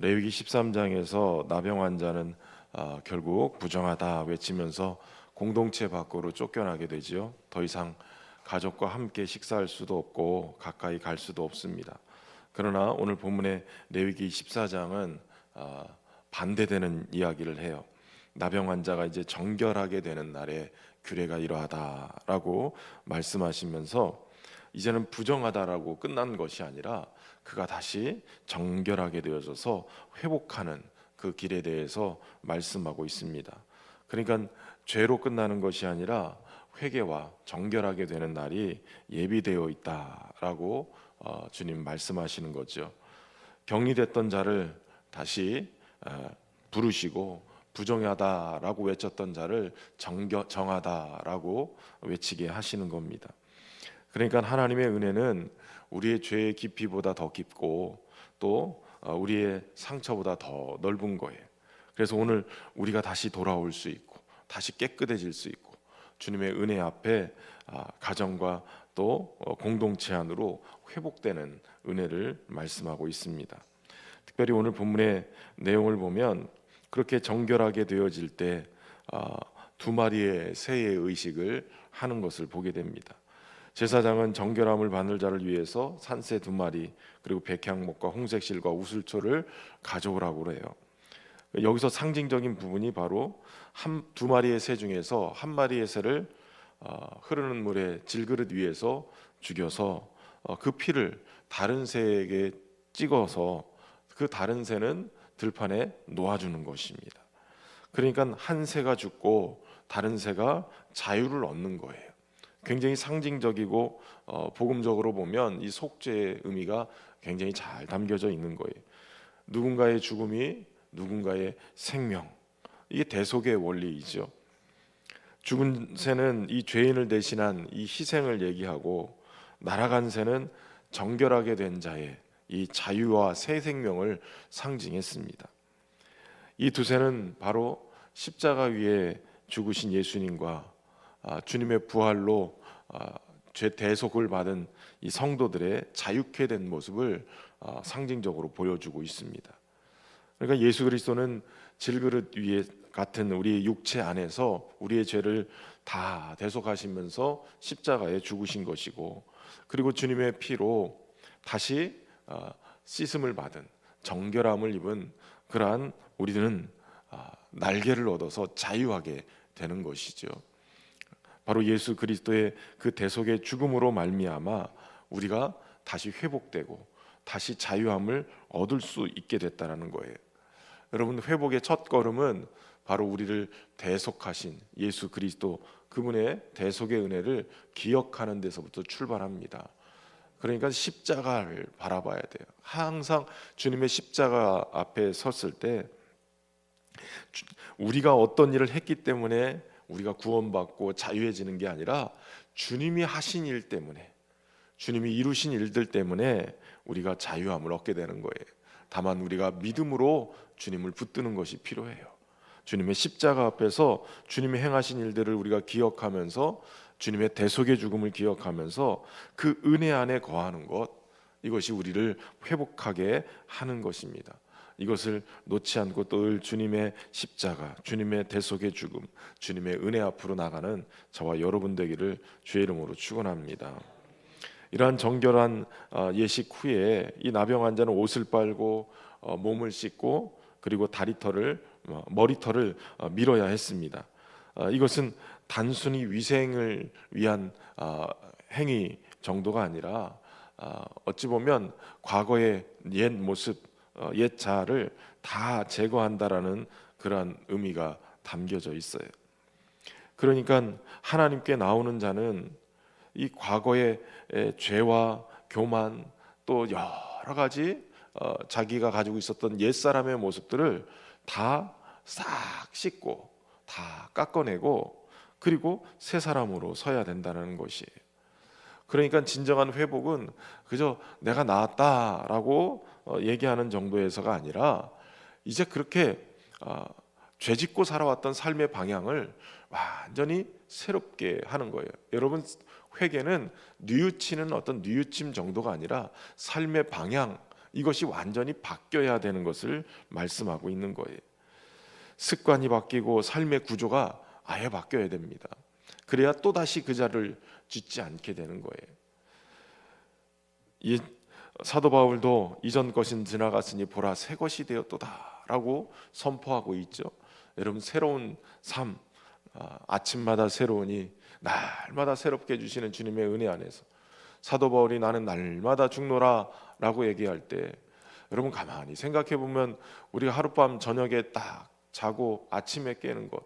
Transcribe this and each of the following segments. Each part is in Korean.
레위기 13장에서 나병 환자는 결국 부정하다 외치면서 공동체 밖으로 쫓겨나게 되지요. 더 이상 가족과 함께 식사할 수도 없고 가까이 갈 수도 없습니다. 그러나 오늘 본문의 레위기 14장은 반대되는 이야기를 해요. 나병 환자가 이제 정결하게 되는 날에 규례가 이러하다라고 말씀하시면서 이제는 부정하다라고 끝난 것이 아니라 그가 다시 정결하게 되어져서 회복하는 그 길에 대해서 말씀하고 있습니다. 그러니까 죄로 끝나는 것이 아니라 회개와 정결하게 되는 날이 예비되어 있다라고 주님 말씀하시는 거죠. 격리됐던 자를 다시 부르시고 부정하다라고 외쳤던 자를 정하다라고 외치게 하시는 겁니다. 그러니까 하나님의 은혜는 우리의 죄의 깊이보다 더 깊고 또 우리의 상처보다 더 넓은 거예요. 그래서 오늘 우리가 다시 돌아올 수 있고 다시 깨끗해질 수 있고 주님의 은혜 앞에 가정과 또 공동체 안으로 회복되는 은혜를 말씀하고 있습니다. 특별히 오늘 본문의 내용을 보면 그렇게 정결하게 되어질 때 두 마리의 새의 의식을 하는 것을 보게 됩니다. 제사장은 정결함을 받는 자를 위해서 산새 두 마리 그리고 백향목과 홍색실과 우슬초를 가져오라고 그래요. 여기서 상징적인 부분이 바로 두 마리의 새 중에서 한 마리의 새를 흐르는 물에 질그릇 위에서 죽여서 그 피를 다른 새에게 찍어서 그 다른 새는 들판에 놓아주는 것입니다. 그러니까 한 새가 죽고 다른 새가 자유를 얻는 거예요. 굉장히 상징적이고 복음적으로 보면 이 속죄의 의미가 굉장히 잘 담겨져 있는 거예요. 누군가의 죽음이 누군가의 생명, 이게 대속의 원리이죠. 죽은 새는 이 죄인을 대신한 이 희생을 얘기하고 날아간 새는 정결하게 된 자의 이 자유와 새 생명을 상징했습니다. 이 두 새는 바로 십자가 위에 죽으신 예수님과 주님의 부활로 죄 대속을 받은 이 성도들의 자유케 된 모습을 상징적으로 보여주고 있습니다. 그러니까 예수 그리스도는 질그릇 위에 같은 우리의 육체 안에서 우리의 죄를 다 대속하시면서 십자가에 죽으신 것이고, 그리고 주님의 피로 다시 씻음을 받은 정결함을 입은 그러한 우리들은 날개를 얻어서 자유하게 되는 것이죠. 바로 예수 그리스도의 그 대속의 죽음으로 말미암아 우리가 다시 회복되고 다시 자유함을 얻을 수 있게 됐다는 거예요. 여러분, 회복의 첫 걸음은 바로 우리를 대속하신 예수 그리스도 그분의 대속의 은혜를 기억하는 데서부터 출발합니다. 그러니까 십자가를 바라봐야 돼요. 항상 주님의 십자가 앞에 섰을 때 우리가 어떤 일을 했기 때문에 우리가 구원받고 자유해지는 게 아니라 주님이 하신 일 때문에, 주님이 이루신 일들 때문에 우리가 자유함을 얻게 되는 거예요. 다만 우리가 믿음으로 주님을 붙드는 것이 필요해요. 주님의 십자가 앞에서 주님이 행하신 일들을 우리가 기억하면서 주님의 대속의 죽음을 기억하면서 그 은혜 안에 거하는 것, 이것이 우리를 회복하게 하는 것입니다. 이것을 놓지 않고 늘 주님의 십자가, 주님의 대속의 죽음, 주님의 은혜 앞으로 나가는 저와 여러분 되기를 주의 이름으로 축원합니다. 이러한 정결한 예식 후에 이 나병 환자는 옷을 빨고 몸을 씻고 그리고 다리털을 머리털을 밀어야 했습니다. 이것은 단순히 위생을 위한 행위 정도가 아니라 어찌 보면 과거의 옛 모습, 옛 자아를 다 제거한다라는 그러한 의미가 담겨져 있어요. 그러니까 하나님께 나오는 자는 이 과거의 죄와 교만 또 여러 가지 자기가 가지고 있었던 옛사람의 모습들을 다 싹 씻고 다 깎아내고 그리고 새 사람으로 서야 된다는 것이에요. 그러니까 진정한 회복은 그저 내가 나았다라고 얘기하는 정도에서가 아니라 이제 그렇게 죄짓고 살아왔던 삶의 방향을 완전히 새롭게 하는 거예요. 여러분, 회개는 뉘우치는 어떤 뉘우침 정도가 아니라 삶의 방향, 이것이 완전히 바뀌어야 되는 것을 말씀하고 있는 거예요. 습관이 바뀌고 삶의 구조가 아예 바뀌어야 됩니다. 그래야 또다시 그 자를 짓지 않게 되는 거예요. 이 사도 바울도 이전 것은 지나갔으니 보라 새 것이 되었도다라고 선포하고 있죠. 여러분, 새로운 삶, 아침마다 새로우니 날마다 새롭게 해주시는 주님의 은혜 안에서 사도 바울이 나는 날마다 죽노라라고 얘기할 때, 여러분 가만히 생각해 보면 우리가 하룻밤 저녁에 딱 자고 아침에 깨는 것,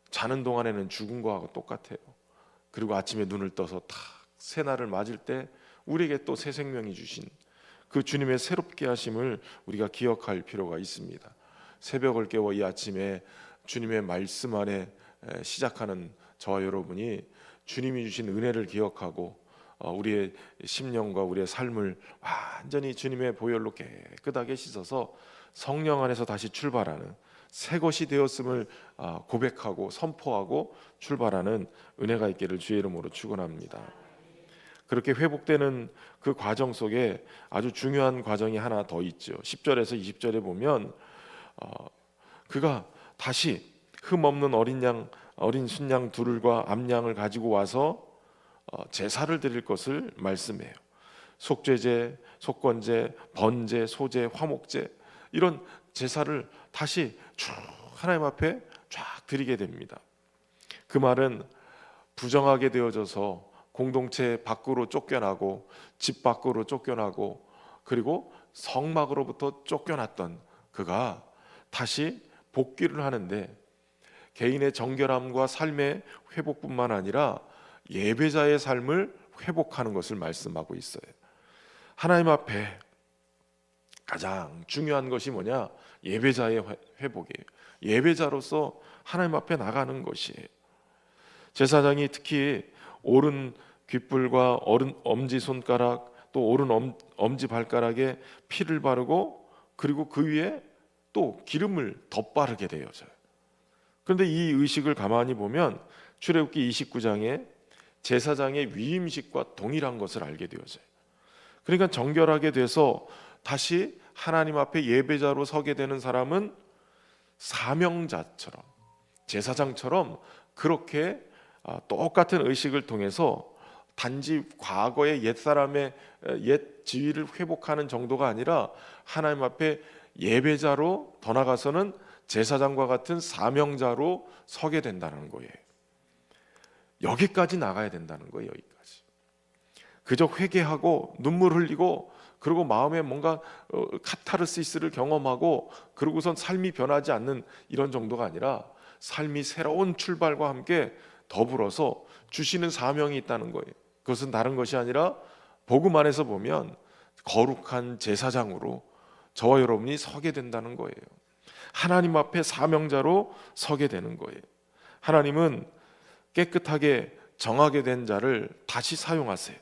자는 동안에는 죽은 거하고 똑같아요. 그리고 아침에 눈을 떠서 탁 새날을 맞을 때 우리에게 또 새 생명이 주신 그 주님의 새롭게 하심을 우리가 기억할 필요가 있습니다. 새벽을 깨워 이 아침에 주님의 말씀 안에 시작하는 저와 여러분이 주님이 주신 은혜를 기억하고 우리의 심령과 우리의 삶을 완전히 주님의 보혈로 깨끗하게 씻어서 성령 안에서 다시 출발하는 새 것이 되었음을 고백하고 선포하고 출발하는 은혜가 있기를 주의 이름으로 축원합니다. 그렇게 회복되는 그 과정 속에 아주 중요한 과정이 하나 더 있죠. 10절에서 20절에 보면 그가 다시 흠 없는 어린 순양 둘과 암양을 가지고 와서 제사를 드릴 것을 말씀해요. 속죄제, 속건제, 번제, 소제, 화목제, 이런 제사를 다시 쭉 하나님 앞에 쫙 드리게 됩니다. 그 말은 부정하게 되어져서 공동체 밖으로 쫓겨나고 집 밖으로 쫓겨나고 그리고 성막으로부터 쫓겨났던 그가 다시 복귀를 하는데, 개인의 정결함과 삶의 회복뿐만 아니라 예배자의 삶을 회복하는 것을 말씀하고 있어요. 하나님 앞에 가장 중요한 것이 뭐냐? 예배자의 회복이에요. 예배자로서 하나님 앞에 나가는 것이에요. 제사장이 특히 오른 귓불과 엄지 손가락 또 오른 엄지 발가락에 피를 바르고 그리고 그 위에 또 기름을 덧바르게 되어져요. 그런데 이 의식을 가만히 보면 출애굽기 29장에 제사장의 위임식과 동일한 것을 알게 되어져요. 그러니까 정결하게 돼서 다시 하나님 앞에 예배자로 서게 되는 사람은 사명자처럼, 제사장처럼 그렇게 똑같은 의식을 통해서 단지 과거의 옛사람의 옛 지위를 회복하는 정도가 아니라 하나님 앞에 예배자로 더 나아가서는 제사장과 같은 사명자로 서게 된다는 거예요. 여기까지 나가야 된다는 거예요. 여기까지. 그저 회개하고 눈물 흘리고 그리고 마음에 뭔가 카타르시스를 경험하고 그러고선 삶이 변하지 않는 이런 정도가 아니라 삶이 새로운 출발과 함께 더불어서 주시는 사명이 있다는 거예요. 그것은 다른 것이 아니라 복음 안에서 보면 거룩한 제사장으로 저와 여러분이 서게 된다는 거예요. 하나님 앞에 사명자로 서게 되는 거예요. 하나님은 깨끗하게 정하게 된 자를 다시 사용하세요.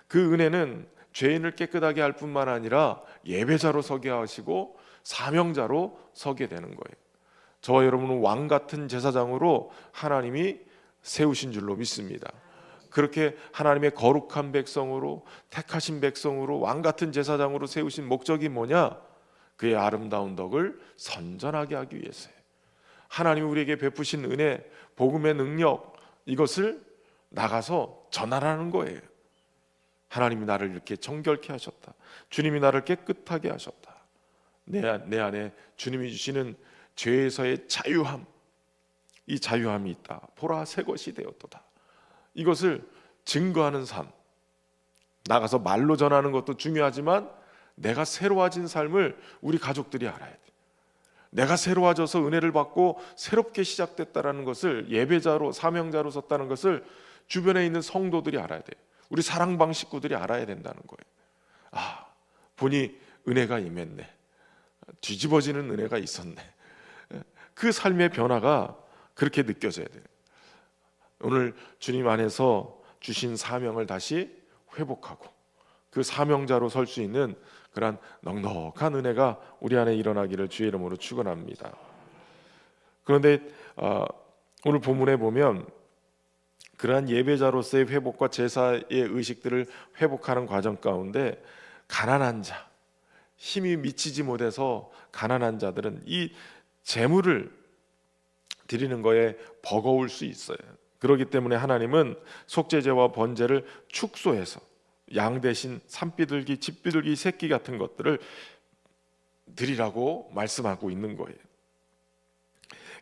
그 은혜는 죄인을 깨끗하게 할 뿐만 아니라 예배자로 서게 하시고 사명자로 서게 되는 거예요. 저와 여러분은 왕 같은 제사장으로 하나님이 세우신 줄로 믿습니다. 그렇게 하나님의 거룩한 백성으로, 택하신 백성으로, 왕 같은 제사장으로 세우신 목적이 뭐냐? 그의 아름다운 덕을 선전하게 하기 위해서예요. 하나님이 우리에게 베푸신 은혜, 복음의 능력, 이것을 나가서 전하라는 거예요. 하나님이 나를 이렇게 정결케 하셨다. 주님이 나를 깨끗하게 하셨다. 내 안에 주님이 주시는 죄에서의 자유함, 이 자유함이 있다. 보라 새 것이 되었도다. 이것을 증거하는 삶, 나가서 말로 전하는 것도 중요하지만 내가 새로워진 삶을 우리 가족들이 알아야 돼. 내가 새로워져서 은혜를 받고 새롭게 시작됐다는 것을, 예배자로 사명자로 섰다는 것을 주변에 있는 성도들이 알아야 돼. 우리 사랑방 식구들이 알아야 된다는 거예요. 보니 은혜가 임했네. 뒤집어지는 은혜가 있었네. 그 삶의 변화가 그렇게 느껴져야 돼요. 오늘 주님 안에서 주신 사명을 다시 회복하고 그 사명자로 설 수 있는 그러한 넉넉한 은혜가 우리 안에 일어나기를 주의 이름으로 축원합니다. 그런데 오늘 본문에 보면 그러한 예배자로서의 회복과 제사의 의식들을 회복하는 과정 가운데 가난한 자, 힘이 미치지 못해서 가난한 자들은 이 재물을 드리는 거에 버거울 수 있어요. 그렇기 때문에 하나님은 속죄제와 번제를 축소해서 양 대신 산비둘기, 집비둘기 새끼 같은 것들을 드리라고 말씀하고 있는 거예요.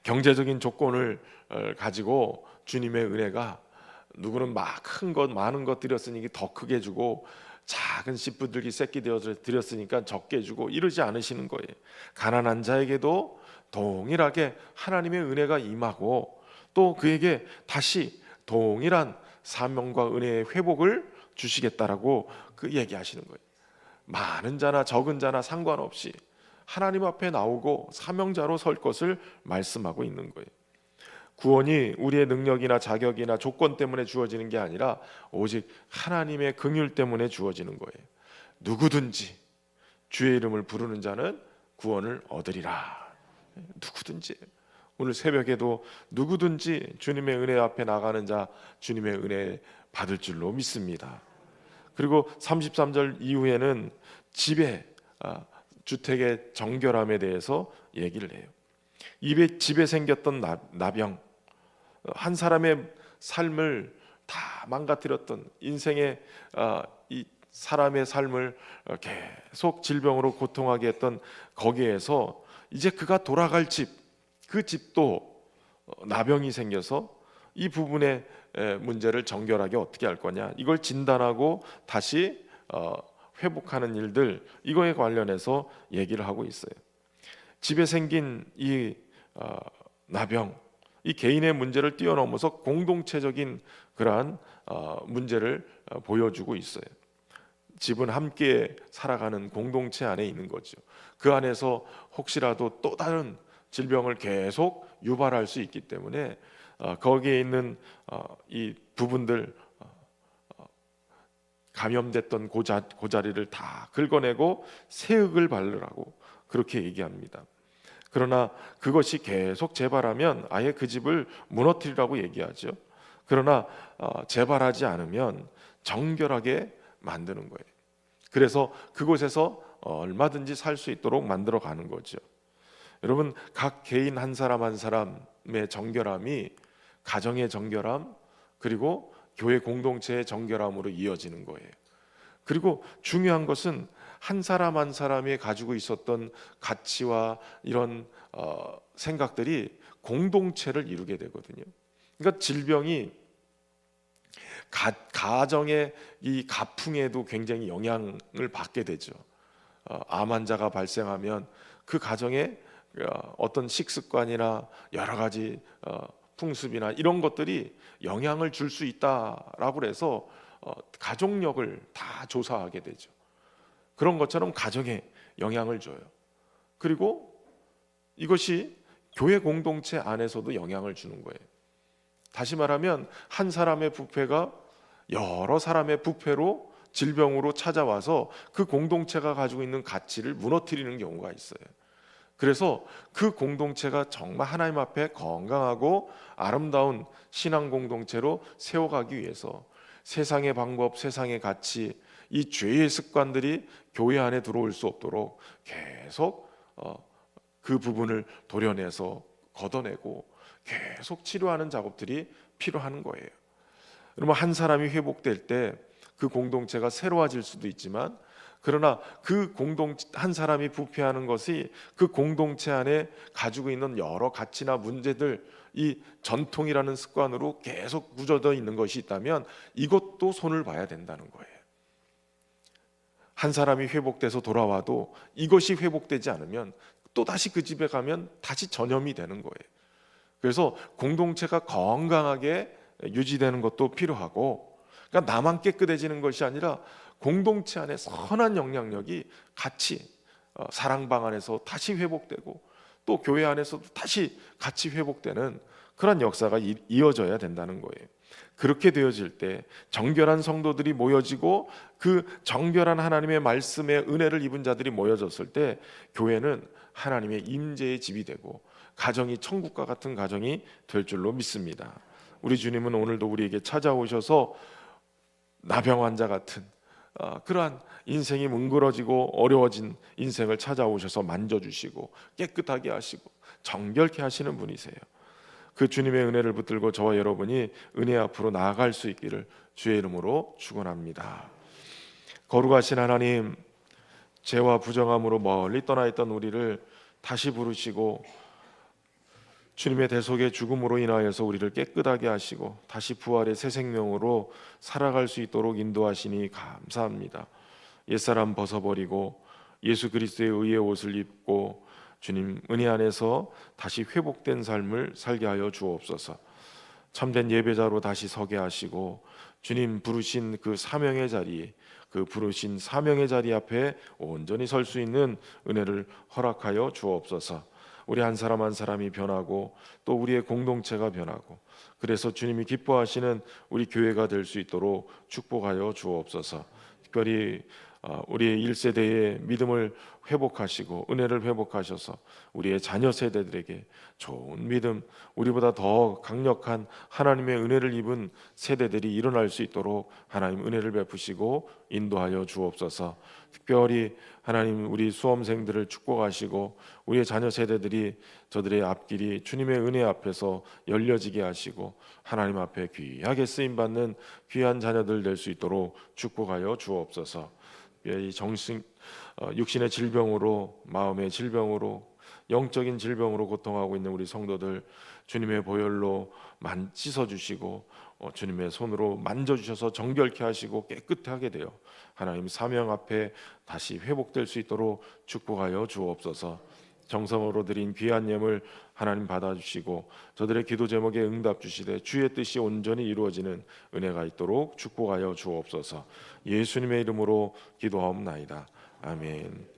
경제적인 조건을 가지고 주님의 은혜가 누구는 막 큰 것 많은 것 드렸으니 더 크게 주고 작은 씨뿌들기 새끼 드렸으니까 적게 주고 이러지 않으시는 거예요. 가난한 자에게도 동일하게 하나님의 은혜가 임하고 또 그에게 다시 동일한 사명과 은혜의 회복을 주시겠다라고 그 얘기하시는 거예요. 많은 자나 적은 자나 상관없이 하나님 앞에 나오고 사명자로 설 것을 말씀하고 있는 거예요. 구원이 우리의 능력이나 자격이나 조건 때문에 주어지는 게 아니라 오직 하나님의 긍휼 때문에 주어지는 거예요. 누구든지 주의 이름을 부르는 자는 구원을 얻으리라. 누구든지 오늘 새벽에도 누구든지 주님의 은혜 앞에 나가는 자 주님의 은혜 받을 줄로 믿습니다. 그리고 33절 이후에는 주택의 정결함에 대해서 얘기를 해요. 집에 생겼던 나병, 한 사람의 삶을 다 망가뜨렸던 인생의 이 사람의 삶을 계속 질병으로 고통하게 했던 거기에서 이제 그가 돌아갈 집, 그 집도 나병이 생겨서 이 부분의 문제를 정결하게 어떻게 할 거냐, 이걸 진단하고 다시 회복하는 일들, 이거에 관련해서 얘기를 하고 있어요. 집에 생긴 이 나병, 이 개인의 문제를 뛰어넘어서 공동체적인 그러한 문제를 보여주고 있어요. 집은 함께 살아가는 공동체 안에 있는 거죠. 그 안에서 혹시라도 또 다른 질병을 계속 유발할 수 있기 때문에 거기에 있는 이 부분들, 감염됐던 고자리를 다 긁어내고 새 흙을 바르라고 그렇게 얘기합니다. 그러나 그것이 계속 재발하면 아예 그 집을 무너뜨리라고 얘기하죠. 그러나 재발하지 않으면 정결하게 만드는 거예요. 그래서 그곳에서 얼마든지 살 수 있도록 만들어 가는 거죠. 여러분, 각 개인 한 사람 한 사람의 정결함이 가정의 정결함, 그리고 교회 공동체의 정결함으로 이어지는 거예요. 그리고 중요한 것은 한 사람 한 사람이 가지고 있었던 가치와 이런 생각들이 공동체를 이루게 되거든요. 그러니까 질병이 가정의 이 가풍에도 굉장히 영향을 받게 되죠. 암 환자가 발생하면 그 가정에 어떤 식습관이나 여러 가지 풍습이나 이런 것들이 영향을 줄 수 있다라고 해서 가족력을 다 조사하게 되죠. 그런 것처럼 가정에 영향을 줘요. 그리고 이것이 교회 공동체 안에서도 영향을 주는 거예요. 다시 말하면 한 사람의 부패가 여러 사람의 부패로 질병으로 찾아와서 그 공동체가 가지고 있는 가치를 무너뜨리는 경우가 있어요. 그래서 그 공동체가 정말 하나님 앞에 건강하고 아름다운 신앙 공동체로 세워가기 위해서 세상의 방법, 세상의 가치, 이 죄의 습관들이 교회 안에 들어올 수 없도록 계속 그 부분을 도려내서 걷어내고 계속 치료하는 작업들이 필요한 거예요. 여러분, 한 사람이 회복될 때 그 공동체가 새로워질 수도 있지만, 그러나 그 한 사람이 부패하는 것이 그 공동체 안에 가지고 있는 여러 가치나 문제들, 이 전통이라는 습관으로 계속 묻어져 있는 것이 있다면 이것도 손을 봐야 된다는 거예요. 한 사람이 회복돼서 돌아와도 이것이 회복되지 않으면 또 다시 그 집에 가면 다시 전염이 되는 거예요. 그래서 공동체가 건강하게 유지되는 것도 필요하고, 그러니까 나만 깨끗해지는 것이 아니라 공동체 안에 선한 영향력이 같이 사랑방 안에서 다시 회복되고 또 교회 안에서도 다시 같이 회복되는 그런 역사가 이어져야 된다는 거예요. 그렇게 되어질 때 정결한 성도들이 모여지고 그 정결한 하나님의 말씀의 은혜를 입은 자들이 모여졌을 때 교회는 하나님의 임재의 집이 되고 가정이 천국과 같은 가정이 될 줄로 믿습니다. 우리 주님은 오늘도 우리에게 찾아오셔서 나병 환자 같은 그러한 인생이 뭉그러지고 어려워진 인생을 찾아오셔서 만져주시고 깨끗하게 하시고 정결케 하시는 분이세요. 그 주님의 은혜를 붙들고 저와 여러분이 은혜 앞으로 나아갈 수 있기를 주의 이름으로 축원합니다. 거룩하신 하나님, 죄와 부정함으로 멀리 떠나 있던 우리를 다시 부르시고 주님의 대속의 죽음으로 인하여서 우리를 깨끗하게 하시고 다시 부활의 새 생명으로 살아갈 수 있도록 인도하시니 감사합니다. 옛사람 벗어버리고 예수 그리스도의 의의 옷을 입고 주님 은혜 안에서 다시 회복된 삶을 살게 하여 주옵소서. 참된 예배자로 다시 서게 하시고 주님 부르신 그 사명의 자리에, 그 부르신 사명의 자리 앞에 온전히 설 수 있는 은혜를 허락하여 주옵소서. 우리 한 사람 한 사람이 변하고 또 우리의 공동체가 변하고 그래서 주님이 기뻐하시는 우리 교회가 될 수 있도록 축복하여 주옵소서. 특별히 우리의 1세대의 믿음을 회복하시고 은혜를 회복하셔서 우리의 자녀 세대들에게 좋은 믿음, 우리보다 더 강력한 하나님의 은혜를 입은 세대들이 일어날 수 있도록 하나님 은혜를 베푸시고 인도하여 주옵소서. 특별히 하나님 우리 수험생들을 축복하시고 우리의 자녀 세대들이 저들의 앞길이 주님의 은혜 앞에서 열려지게 하시고 하나님 앞에 귀하게 쓰임받는 귀한 자녀들 될 수 있도록 축복하여 주옵소서. 이 육신의 질병으로, 마음의 질병으로, 영적인 질병으로 고통하고 있는 우리 성도들 주님의 보혈로 씻어 주시고 주님의 손으로 만져 주셔서 정결케 하시고 깨끗하게 되어 하나님 사명 앞에 다시 회복될 수 있도록 축복하여 주옵소서. 정성으로 드린 귀한 예물 하나님 받아주시고 저들의 기도 제목에 응답 주시되 주의 뜻이 온전히 이루어지는 은혜가 있도록 축복하여 주옵소서. 예수님의 이름으로 기도하옵나이다. 아멘.